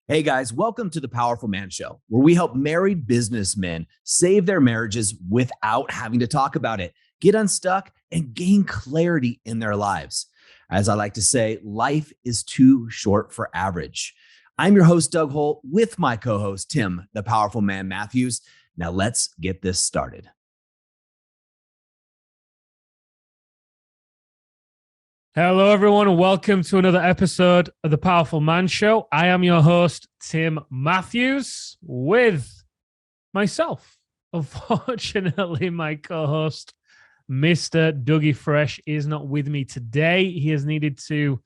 Hey guys, welcome to the Powerful Man Show, where we help married businessmen save their marriages without having to talk about it, get unstuck, and gain clarity in their lives. As I like to say, life is too short for average. I'm your host, Doug Holt, with my co host, Tim, the Powerful Man Matthews. Now let's get this started. Hello, everyone, and welcome to another episode of the Powerful Man Show. I am your host, Tim Matthews, with myself. Unfortunately, my co-host, Mr. Dougie Fresh, is not with me today. He has needed to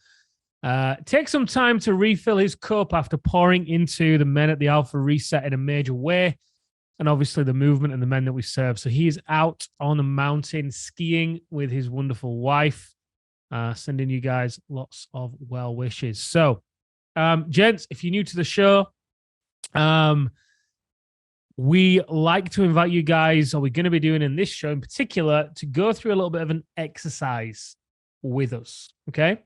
take some time to refill his cup after pouring into the men at the Alpha Reset in a major way, and obviously the movement and the men that we serve. So he is out on the mountain skiing with his wonderful wife. Sending you guys lots of well wishes. So, gents, if you're new to the show, we like to invite you guys, or we're going to be doing in this show in particular, to go through a little bit of an exercise with us. Okay.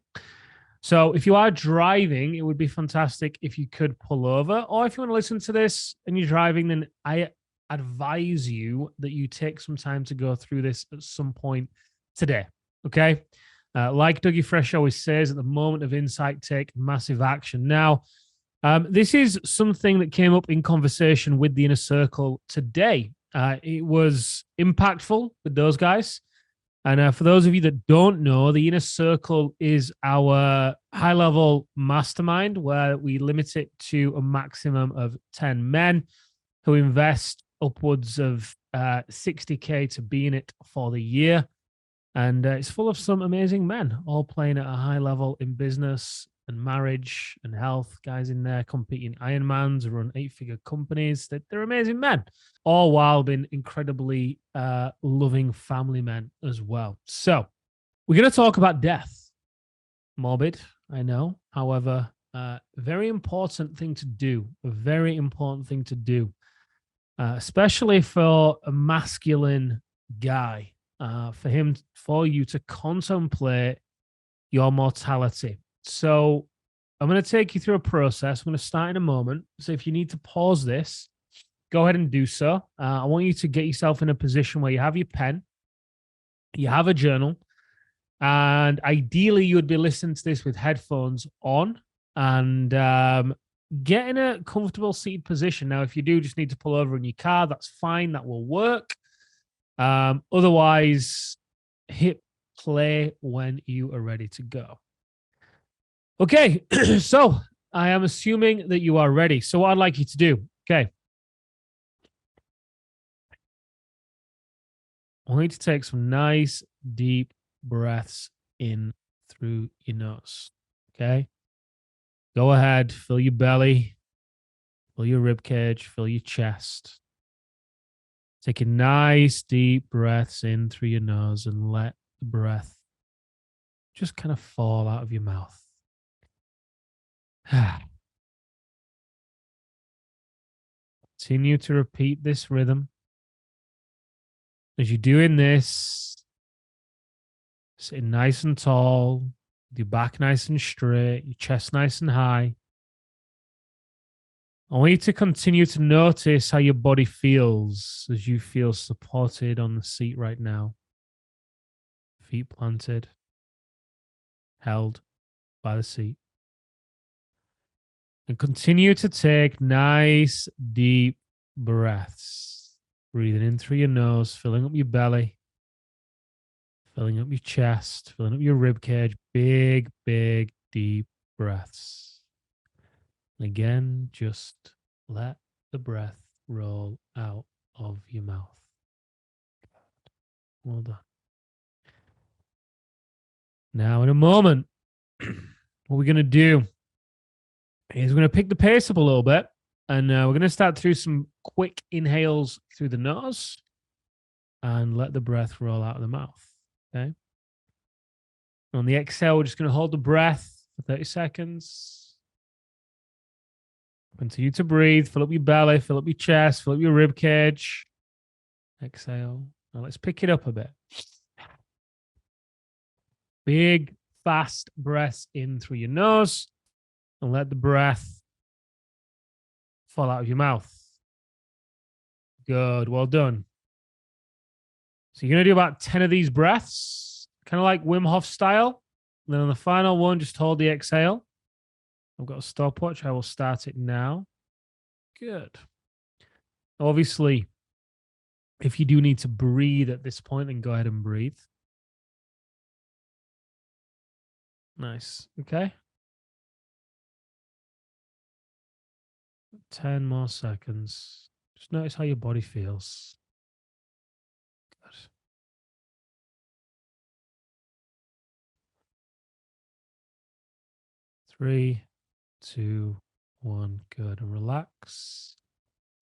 So if you are driving, it would be fantastic if you could pull over, or if you want to listen to this and you're driving, then I advise you that you take some time to go through this at some point today. Okay. Like Dougie Fresh always says, at the moment of insight, take massive action. Now, this is something that came up in conversation with the Inner Circle today. It was impactful with those guys. And for those of you that don't know, the Inner Circle is our high-level mastermind where we limit it to a maximum of 10 men who invest upwards of 60K to be in it for the year. And it's full of some amazing men, all playing at a high level in business and marriage and health. Guys in there competing Ironmans, run 8-figure companies. They're amazing men, all while being incredibly loving family men as well. So we're going to talk about death. Morbid, I know. However, very important thing to do. A very important thing to do, especially for a masculine guy. For you to contemplate your mortality. So I'm going to take you through a process. I'm going to start in a moment. So if you need to pause this, go ahead and do so. I want you to get yourself in a position where you have your pen, you have a journal, and ideally you would be listening to this with headphones on and get in a comfortable seated position. Now, if you do just need to pull over in your car, that's fine. That will work. Otherwise, hit play when you are ready to go. Okay, so I am assuming that you are ready. So what I'd like you to do, okay. I want you to take some nice, deep breaths in through your nose, okay? Go ahead, fill your belly, fill your rib cage, fill your chest. Taking nice, deep breaths in through your nose and let the breath just kind of fall out of your mouth. Continue to repeat this rhythm. As you're doing this, sitting nice and tall, with your back nice and straight, your chest nice and high. I want you to continue to notice how your body feels as you feel supported on the seat right now. Feet planted, held by the seat. And continue to take nice, deep breaths. Breathing in through your nose, filling up your belly, filling up your chest, filling up your rib cage. Big, big, deep breaths. And again, just let the breath roll out of your mouth. Well done. Now, in a moment, what we're going to do is we're going to pick the pace up a little bit, and we're going to start through some quick inhales through the nose and let the breath roll out of the mouth. Okay. On the exhale, we're just going to hold the breath for 30 seconds. Continue to breathe. Fill up your belly, fill up your chest, fill up your rib cage. Exhale. Now let's pick it up a bit. Big, fast breaths in through your nose and let the breath fall out of your mouth. Good. Well done. So you're going to do about 10 of these breaths, kind of like Wim Hof style. And then on the final one, just hold the exhale. I've got a stopwatch. I will start it now. Good. Obviously, if you do need to breathe at this point, then go ahead and breathe. Nice. Okay. 10 more seconds. Just notice how your body feels. Good. 3, 2, 1. Good. And relax.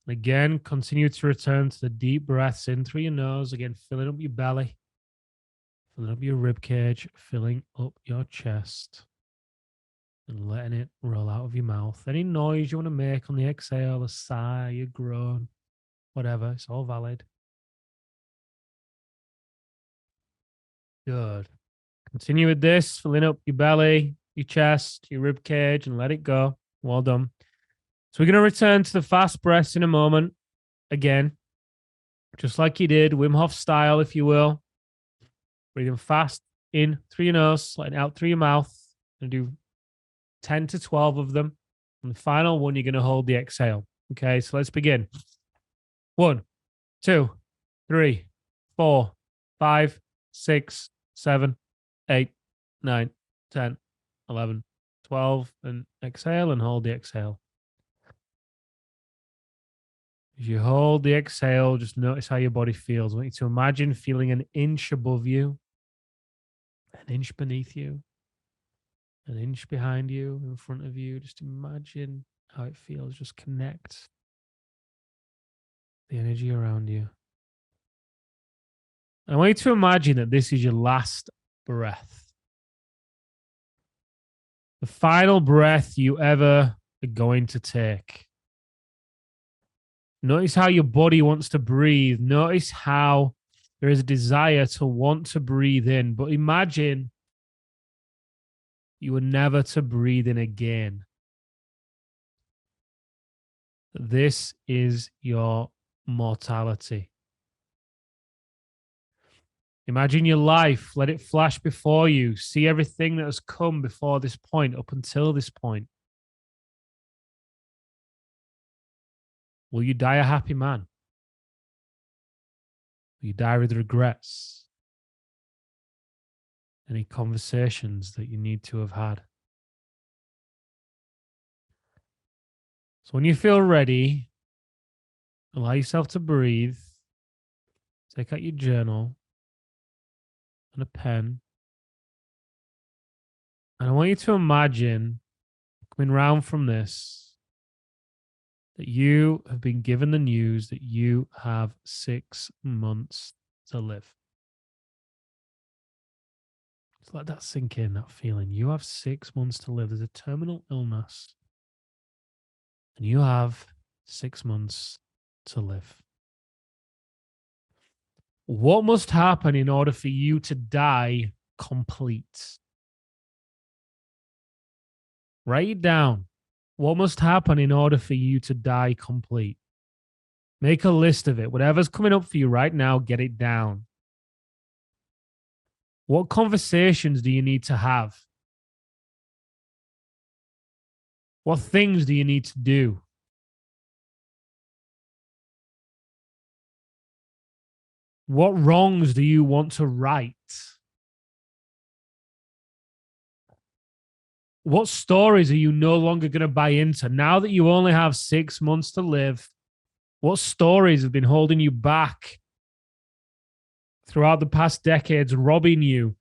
And again, continue to return to the deep breaths in through your nose. Again, filling up your belly, filling up your rib cage, filling up your chest, and letting it roll out of your mouth. Any noise you want to make on the exhale, a sigh, a groan, whatever, it's all valid. Good. Continue with this, filling up your belly, your chest, your rib cage, and let it go. Well done. So we're going to return to the fast breaths in a moment. Again, just like you did, Wim Hof style, if you will. Breathing fast in through your nose, letting out through your mouth. And do 10 to 12 of them. And the final one, you're going to hold the exhale. Okay, so let's begin. 1, 2, 3, 4, 5, 6, 7, 8, 9, 10, 11, 12. And exhale and hold the exhale. As you hold the exhale, just notice how your body feels. I want you to imagine feeling an inch above you, an inch beneath you, an inch behind you, in front of you. Just imagine how it feels. Just connect the energy around you. And I want you to imagine that this is your last breath. The final breath you ever are going to take. Notice how your body wants to breathe. Notice how there is a desire to want to breathe in. But imagine you were never to breathe in again. This is your mortality. Imagine your life. Let it flash before you. See everything that has come before this point, up until this point. Will you die a happy man? Will you die with regrets? Any conversations that you need to have had? So when you feel ready, allow yourself to breathe. Take out your journal and a pen. And I want you to imagine coming round from this, that you have been given the news that you have 6 months to live. Just let that sink in, that feeling. You have 6 months to live. There's a terminal illness, and you have 6 months to live. What must happen in order for you to die complete? Write it down. What must happen in order for you to die complete? Make a list of it. Whatever's coming up for you right now, get it down. What conversations do you need to have? What things do you need to do? What wrongs do you want to right? What stories are you no longer going to buy into? Now that you only have 6 months to live, what stories have been holding you back throughout the past decades, robbing you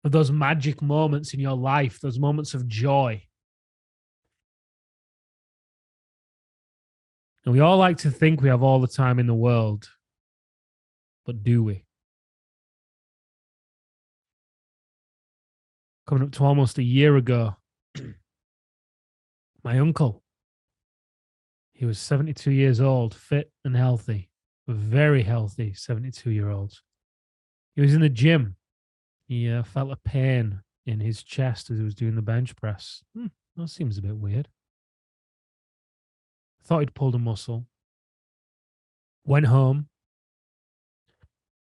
of those magic moments in your life, those moments of joy? And we all like to think we have all the time in the world, but do we? Coming up to almost a year ago, my uncle, he was 72 years old, fit and healthy, very healthy 72-year-old. He was in the gym. He felt a pain in his chest as he was doing the bench press. That seems a bit weird. thought he'd pulled a muscle, went home,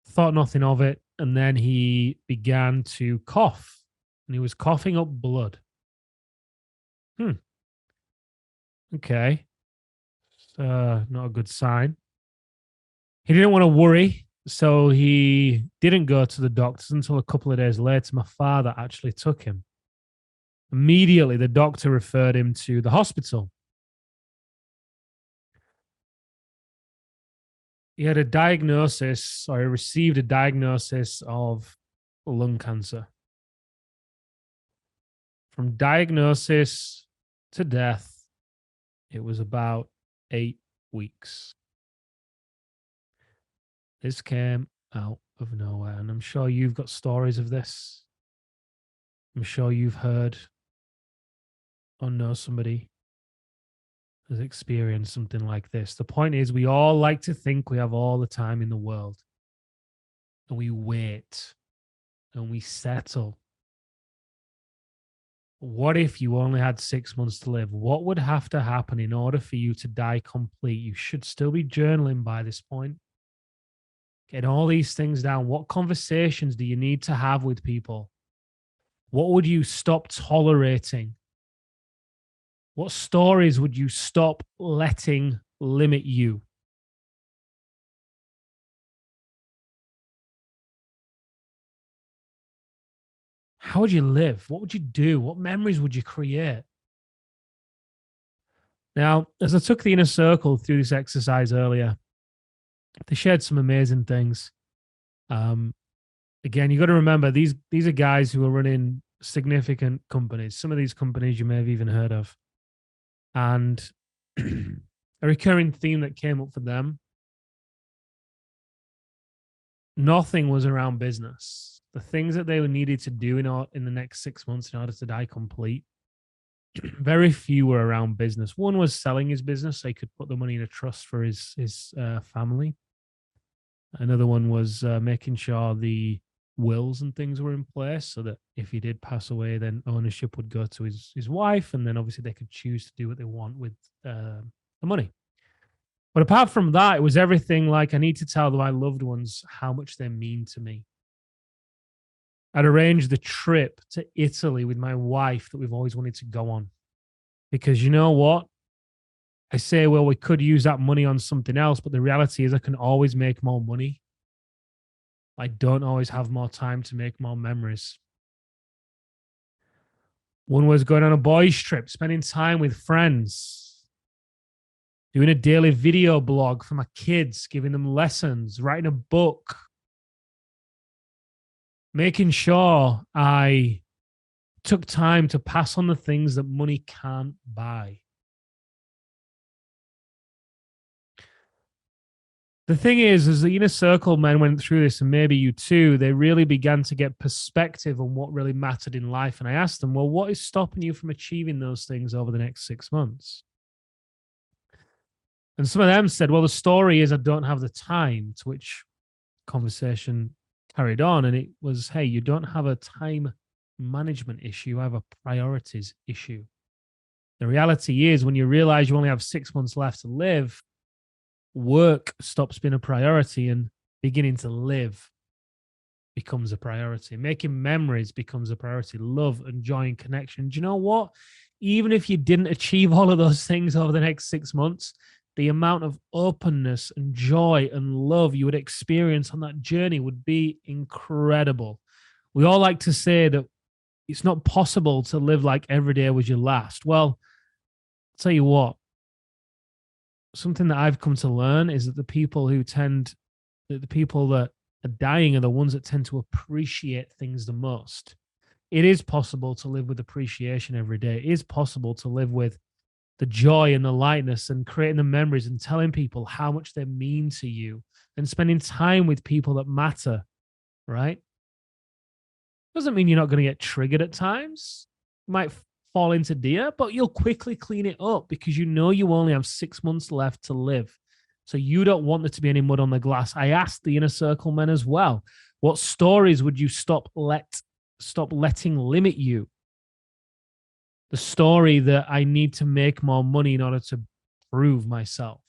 thought nothing of it, and then he began to cough, and he was coughing up blood. Okay. Not a good sign. He didn't want to worry, so he didn't go to the doctors until a couple of days later. My father actually took him. Immediately, the doctor referred him to the hospital. He had a diagnosis, or he received a diagnosis of lung cancer. From diagnosis to death, it was about 8 weeks. This came out of nowhere, and I'm sure you've got stories of this. I'm sure you've heard or know somebody has experienced something like this. The point is, we all like to think we have all the time in the world, and we wait and we settle. What if you only had 6 months to live? What would have to happen in order for you to die complete? You should still be journaling by this point. Getting all these things down. What conversations do you need to have with people? What would you stop tolerating? What stories would you stop letting limit you? How would you live? What would you do? What memories would you create? Now, as I took the inner circle through this exercise earlier, they shared some amazing things. Again, you got to remember these are guys who are running significant companies. Some of these companies you may have even heard of. And a recurring theme that came up for them, nothing was around business. The things that they needed to do in the next 6 months in order to die complete, very few were around business. One was selling his business so he could put the money in a trust for his family. Another one was making sure the wills and things were in place so that if he did pass away, then ownership would go to his wife, and then obviously they could choose to do what they want with the money. But apart from that, it was everything like, I need to tell my loved ones how much they mean to me. I'd arranged the trip to Italy with my wife that we've always wanted to go on. Because you know what? I say, well, we could use that money on something else, but the reality is I can always make more money. I don't always have more time to make more memories. One was going on a boys' trip, spending time with friends, doing a daily video blog for my kids, giving them lessons, writing a book, making sure I took time to pass on the things that money can't buy. The thing is, as the inner circle men went through this, and maybe you too, they really began to get perspective on what really mattered in life. And I asked them, well, what is stopping you from achieving those things over the next 6 months? And some of them said, well, the story is I don't have the time, to which conversation carried on. And it was, hey, you don't have a time management issue, you have a priorities issue. The reality is when you realize you only have 6 months left to live, work stops being a priority and beginning to live becomes a priority. Making memories becomes a priority. Love and joy and connection. Do you know what? Even if you didn't achieve all of those things over the next 6 months, the amount of openness and joy and love you would experience on that journey would be incredible. We all like to say that it's not possible to live like every day was your last. Well, I'll tell you what, something that I've come to learn is that the people that are dying are the ones that tend to appreciate things the most. It is possible to live with appreciation every day. It is possible to live with the joy and the lightness and creating the memories and telling people how much they mean to you and spending time with people that matter, right? Doesn't mean you're not going to get triggered at times. You might fall into deer, but you'll quickly clean it up because you know you only have 6 months left to live. So you don't want there to be any mud on the glass. I asked the inner circle men as well, what stories would you stop letting limit you? The story that I need to make more money in order to prove myself.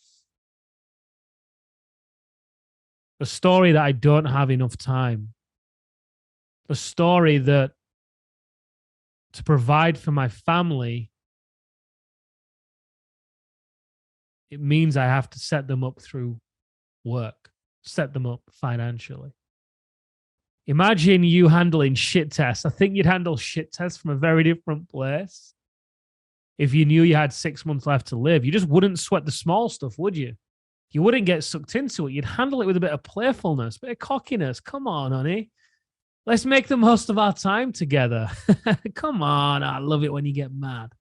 The story that I don't have enough time. The story that to provide for my family, it means I have to set them up through work, set them up financially. Imagine you handling shit tests. I think you'd handle shit tests from a very different place. If you knew you had 6 months left to live, you just wouldn't sweat the small stuff, would you? You wouldn't get sucked into it. You'd handle it with a bit of playfulness, a bit of cockiness. Come on, honey. Let's make the most of our time together. Come on. I love it when you get mad.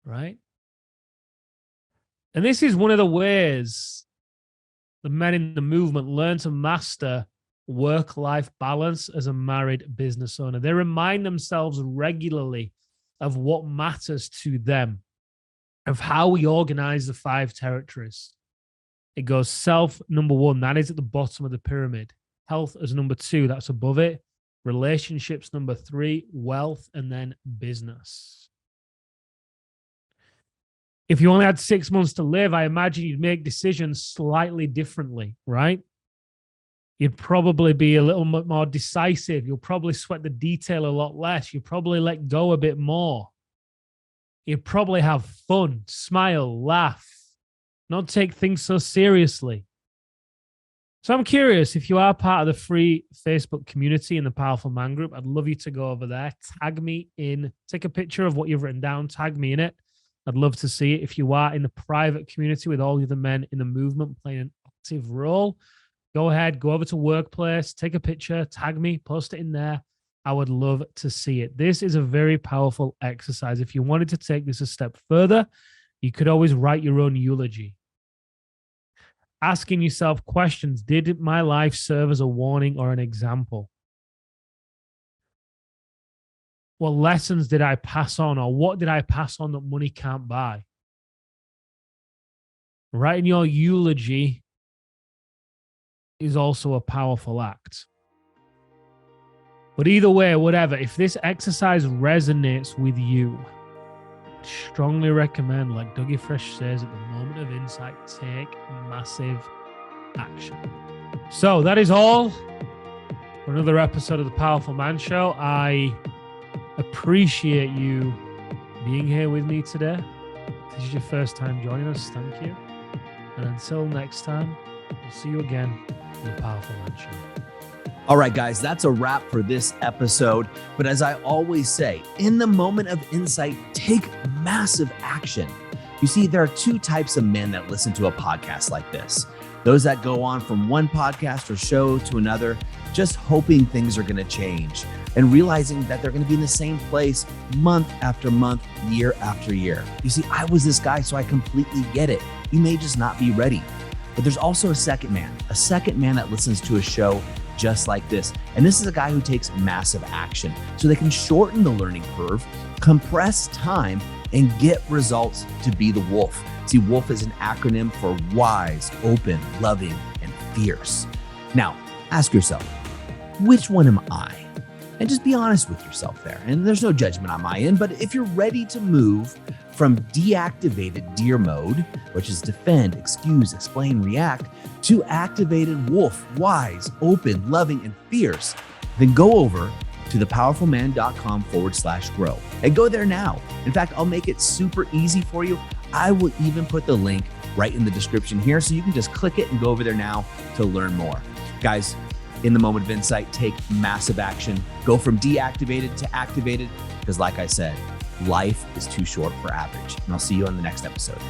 Right? And this is one of the ways the men in the movement learn to master work-life balance as a married business owner. They remind themselves regularly of what matters to them, of how we organize the 5 territories. It goes self, number 1. That is at the bottom of the pyramid. Health as number 2. That's above it. Relationships, number 3. Wealth, and then business. If you only had 6 months to live, I imagine you'd make decisions slightly differently, right? You'd probably be a little bit more decisive. You'll probably sweat the detail a lot less. You'll probably let go a bit more. You'd probably have fun, smile, laugh, not take things so seriously. So I'm curious, if you are part of the free Facebook community in the Powerful Man group, I'd love you to go over there, tag me in, take a picture of what you've written down, tag me in it. I'd love to see it. If you are in the private community with all the other men in the movement playing an active role, go ahead, go over to Workplace, take a picture, tag me, post it in there. I would love to see it. This is a very powerful exercise. If you wanted to take this a step further, you could always write your own eulogy. Asking yourself questions. Did my life serve as a warning or an example? What lessons did I pass on, or what did I pass on that money can't buy? Writing your eulogy is also a powerful act. But either way, whatever, if this exercise resonates with you, I strongly recommend, like Dougie Fresh says, at the moment of insight, take massive action. So that is all for another episode of the Powerful Man Show. I appreciate you being here with me today. If this is your first time joining us, thank you. And until next time, we'll see you again on the Powerful Man Show. All right, guys, that's a wrap for this episode. But as I always say, in the moment of insight, take massive action. You see, there are 2 types of men that listen to a podcast like this. Those that go on from one podcast or show to another, just hoping things are going to change and realizing that they're going to be in the same place month after month, year after year. You see, I was this guy, so I completely get it. You may just not be ready. But there's also a second man that listens to a show just like this. And this is a guy who takes massive action so they can shorten the learning curve, compress time, and get results to be the wolf. See, wolf is an acronym for wise, open, loving, and fierce. Now, ask yourself, which one am I? And just be honest with yourself there. And there's no judgment on my end, but if you're ready to move from deactivated deer mode, which is defend, excuse, explain, react, to activated wolf, wise, open, loving, and fierce, then go over to thepowerfulman.com/grow and go there now. In fact, I'll make it super easy for you. I will even put the link right in the description here, so you can just click it and go over there now to learn more. Guys, in the moment of insight, take massive action. Go from deactivated to activated, because like I said, life is too short for average. And I'll see you on the next episode.